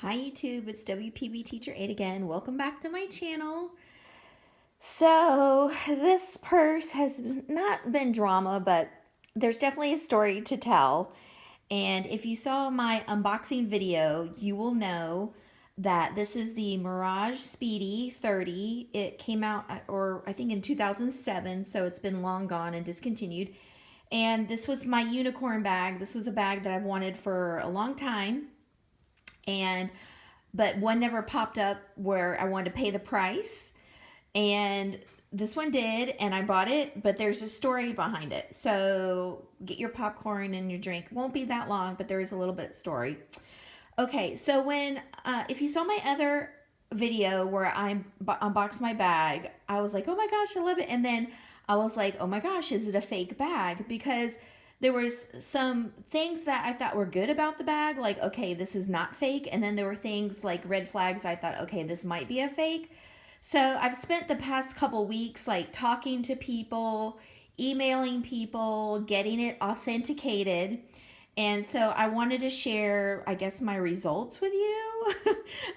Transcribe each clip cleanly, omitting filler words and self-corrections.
Hi YouTube, it's WPB Teacher 8 again. Welcome back to my channel. So this purse has not been drama, but there's definitely a story to tell. And if you saw my unboxing video, you will know that this is the Mirage Speedy 30. It came out, or I think in 2007, so it's been long gone and discontinued. And this was my unicorn bag. This was a bag that I've wanted for a long time. But one never popped up where I wanted to pay the price, and this one did, and I bought it, but there's a story behind it. So get your popcorn and your drink. It won't be that long, but there is a little bit of story. Okay, so if you saw my other video where I unboxed my bag, I was like, oh my gosh, I love it. And then I was like, oh my gosh, is it a fake bag? Because there was some things that I thought were good about the bag, like, okay, this is not fake. And then there were things like red flags. I thought, okay, this might be a fake. So I've spent the past couple weeks like talking to people, emailing people, getting it authenticated. And so I wanted to share, I guess, my results with you.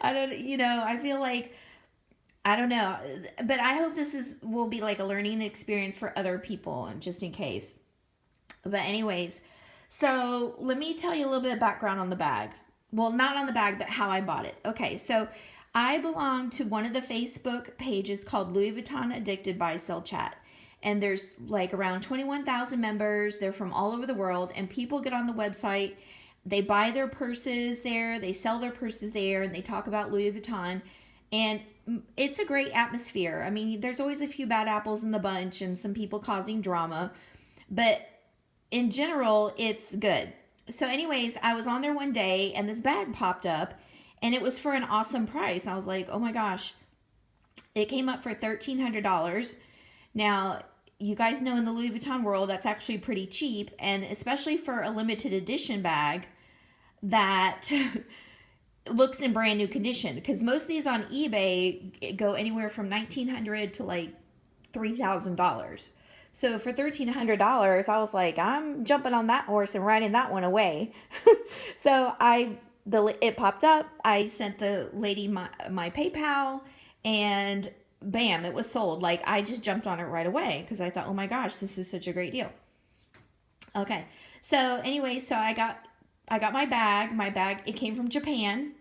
I feel like, I don't know, but I hope will be like a learning experience for other people, just in case. But anyways, so let me tell you a little bit of background on the bag. Well, not on the bag, but how I bought it. Okay, so I belong to one of the Facebook pages called Louis Vuitton Addicted Buy Sell Chat. And there's like around 21,000 members. They're from all over the world. And people get on the website. They buy their purses there. They sell their purses there. And they talk about Louis Vuitton. And it's a great atmosphere. I mean, there's always a few bad apples in the bunch and some people causing drama. But in general, it's good. So anyways, I was on there one day and this bag popped up and it was for an awesome price. I was like, oh my gosh, it came up for $1,300. Now, you guys know in the Louis Vuitton world, that's actually pretty cheap. And especially for a limited edition bag that looks in brand new condition. Because most of these on eBay go anywhere from $1,900 to like $3,000. So for $1,300, I was like, I'm jumping on that horse and riding that one away. So it popped up. I sent the lady my PayPal, and bam, it was sold. Like, I just jumped on it right away because I thought, oh my gosh, this is such a great deal. Okay, so anyway, so I got my bag. My bag, it came from Japan,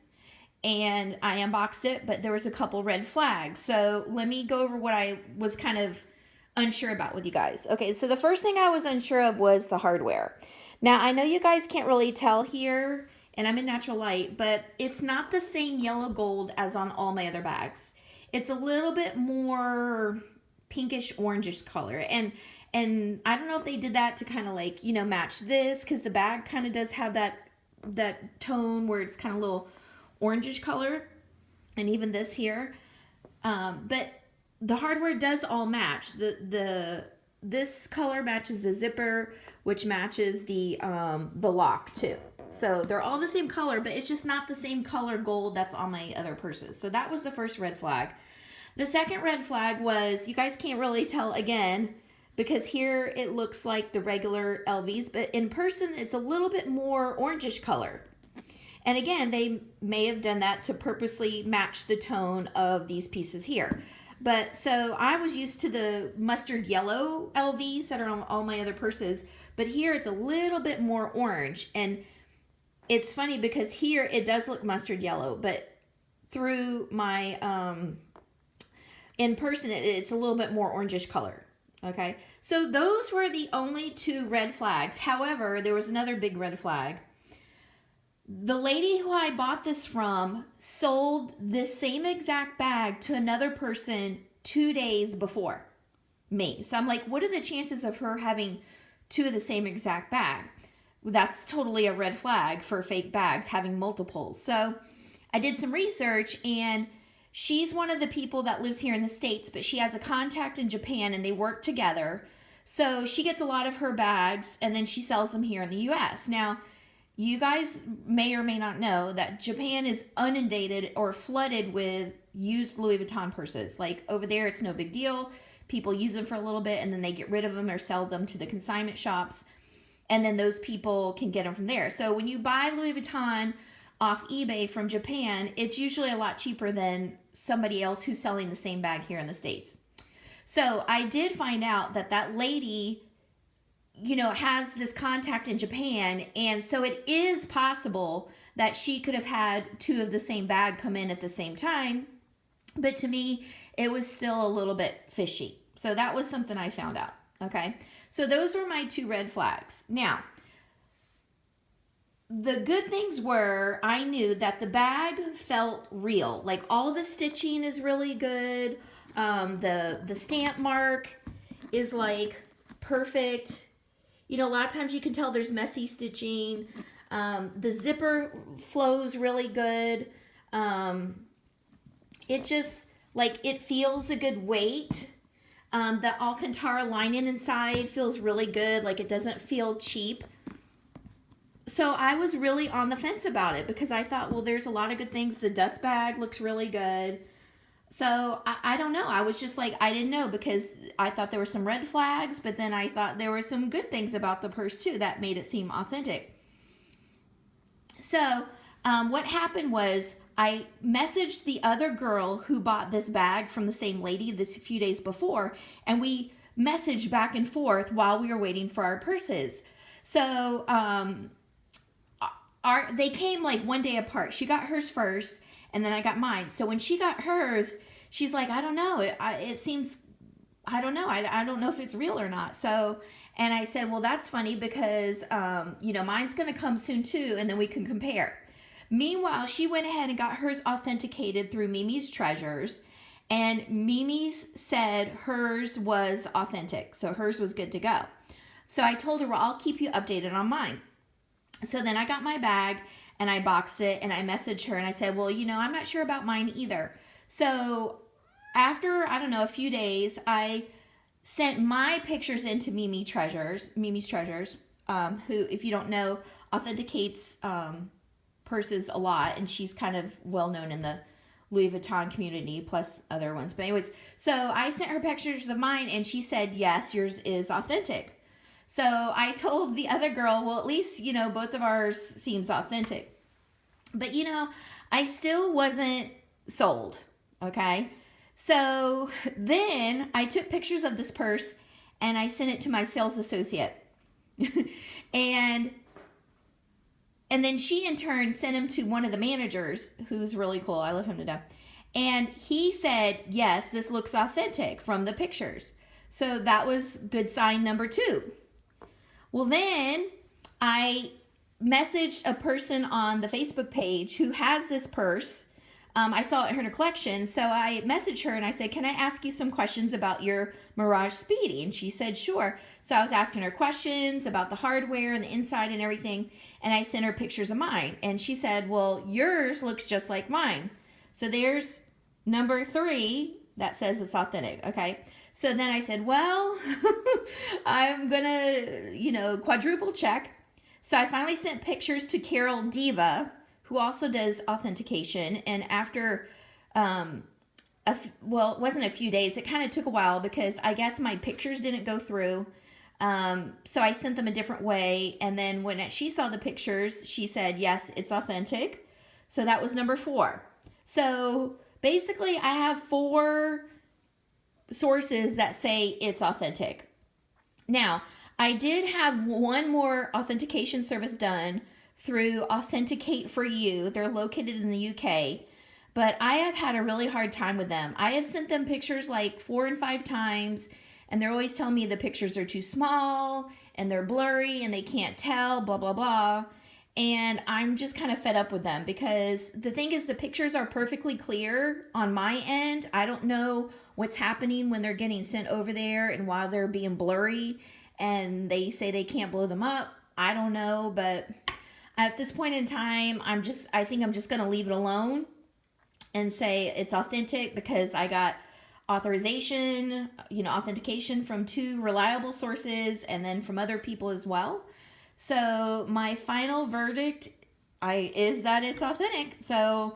and I unboxed it, but there was a couple red flags. So let me go over what I was kind of unsure about with you guys. Okay, so the first thing I was unsure of was the hardware. Now, I know you guys can't really tell here, and I'm in natural light, but it's not the same yellow gold as on all my other bags. It's a little bit more pinkish orangish color. And I don't know if they did that to kind of like, match this, because the bag kind of does have that tone where it's kind of a little orangish color, and even this here. But the hardware does all match. This color matches the zipper, which matches the lock too. So they're all the same color, but it's just not the same color gold that's on my other purses. So that was the first red flag. The second red flag was, you guys can't really tell again, because here it looks like the regular LVs, but in person it's a little bit more orangish color. And again, they may have done that to purposely match the tone of these pieces here. But so I was used to the mustard yellow LVs that are on all my other purses, but here it's a little bit more orange. And it's funny because here it does look mustard yellow, but through my, in person, it's a little bit more orangish color. Okay, so those were the only two red flags. However, there was another big red flag. The lady who I bought this from sold this same exact bag to another person 2 days before me. So I'm like, what are the chances of her having two of the same exact bag? That's totally a red flag for fake bags, having multiples. So I did some research, and she's one of the people that lives here in the States, but she has a contact in Japan and they work together. So she gets a lot of her bags and then she sells them here in the US. Now, you guys may or may not know that Japan is inundated or flooded with used Louis Vuitton purses. Like, over there, it's no big deal. People use them for a little bit and then they get rid of them or sell them to the consignment shops. And then those people can get them from there. So when you buy Louis Vuitton off eBay from Japan, it's usually a lot cheaper than somebody else who's selling the same bag here in the States. So I did find out that that lady, you know, has this contact in Japan, and so it is possible that she could have had two of the same bag come in at the same time, but to me, it was still a little bit fishy. So that was something I found out, okay? So those were my 2 red flags. Now, the good things were I knew that the bag felt real. Like all the stitching is really good. The stamp mark is like perfect. You know, a lot of times you can tell there's messy stitching. The zipper flows really good. It just, like, it feels a good weight. The Alcantara lining inside feels really good. Like, it doesn't feel cheap. So I was really on the fence about it because I thought, well, there's a lot of good things. The dust bag looks really good. So I don't know. I was just like, I didn't know because I thought there were some red flags, but then I thought there were some good things about the purse too that made it seem authentic. So what happened was I messaged the other girl who bought this bag from the same lady the few days before, and we messaged back and forth while we were waiting for our purses. So they came like one day apart. She got hers first, and then I got mine. So when she got hers, she's like, I don't know. It seems, I don't know. I don't know if it's real or not. So, and I said, well, that's funny because, you know, mine's going to come soon too, and then we can compare. Meanwhile, she went ahead and got hers authenticated through Mimi's Treasures, and Mimi's said hers was authentic. So hers was good to go. So I told her, well, I'll keep you updated on mine. So then I got my bag and I boxed it and I messaged her and I said, well, you know, I'm not sure about mine either. So after, I don't know, a few days, I sent my pictures into Mimi's Treasures, who, if you don't know, authenticates purses a lot. And she's kind of well known in the Louis Vuitton community, plus other ones. But anyways, so I sent her pictures of mine and she said, yes, yours is authentic. So I told the other girl, well, at least, you know, both of ours seems authentic. But, you know, I still wasn't sold, okay? So then I took pictures of this purse and I sent it to my sales associate. and then she, in turn, sent him to one of the managers, who's really cool. I love him to death. And he said, yes, this looks authentic from the pictures. So that was good sign number 2. Well, then I messaged a person on the Facebook page who has this purse. I saw it in her collection. So I messaged her and I said, can I ask you some questions about your Mirage Speedy? And she said, sure. So I was asking her questions about the hardware and the inside and everything. And I sent her pictures of mine. And she said, well, yours looks just like mine. So there's number 3 that says it's authentic. Okay. So then I said, well, I'm going to, you know, quadruple check. So I finally sent pictures to Carol Diva, who also does authentication. And after, well, it wasn't a few days. It kind of took a while because I guess my pictures didn't go through. So I sent them a different way. And then when she saw the pictures, she said, yes, it's authentic. So that was number 4. So basically I have 4 sources that say it's authentic. Now, I did have one more authentication service done through Authenticate for You. They're located in the UK, but I have had a really hard time with them. I have sent them pictures like 4 and 5 times, and they're always telling me the pictures are too small and they're blurry and they can't tell, blah, blah, blah. And I'm just kind of fed up with them because the thing is the pictures are perfectly clear on my end. I don't know what's happening when they're getting sent over there and while they're being blurry and they say they can't blow them up. I don't know, but at this point in time, I think I'm just going to leave it alone and say it's authentic because I got authorization, you know, authentication from 2 reliable sources and then from other people as well. So my final verdict is that it's authentic. So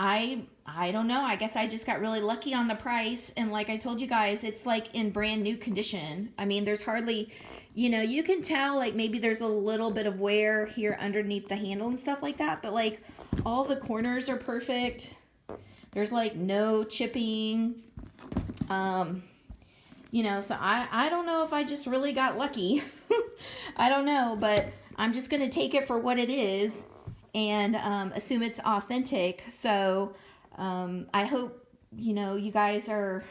I don't know. I guess I just got really lucky on the price. And like I told you guys, it's like in brand new condition. I mean, there's hardly, you can tell like maybe there's a little bit of wear here underneath the handle and stuff like that. But like all the corners are perfect. There's like no chipping. So I don't know if I just really got lucky. I don't know, but I'm just going to take it for what it is and assume it's authentic. So I hope, you guys are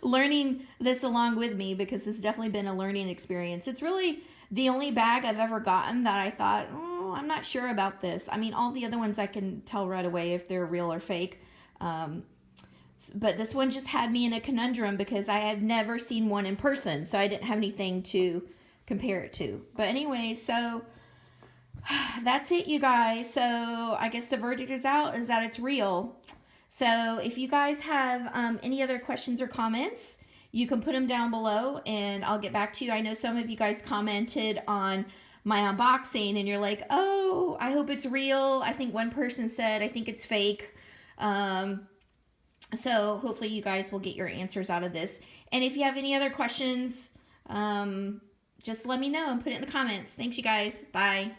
learning this along with me, because this has definitely been a learning experience. It's really the only bag I've ever gotten that I thought, oh, I'm not sure about this. I mean, all the other ones I can tell right away if they're real or fake. But this one just had me in a conundrum because I have never seen one in person, so I didn't have anything to compare it to. But anyway, so that's it, you guys. So I guess the verdict is out, is that it's real. So if you guys have any other questions or comments, you can put them down below and I'll get back to you. I know some of you guys commented on my unboxing and you're like, oh, I hope it's real. I think one person said, I think it's fake. So hopefully you guys will get your answers out of this. And if you have any other questions, just let me know and put it in the comments. Thanks, you guys. Bye.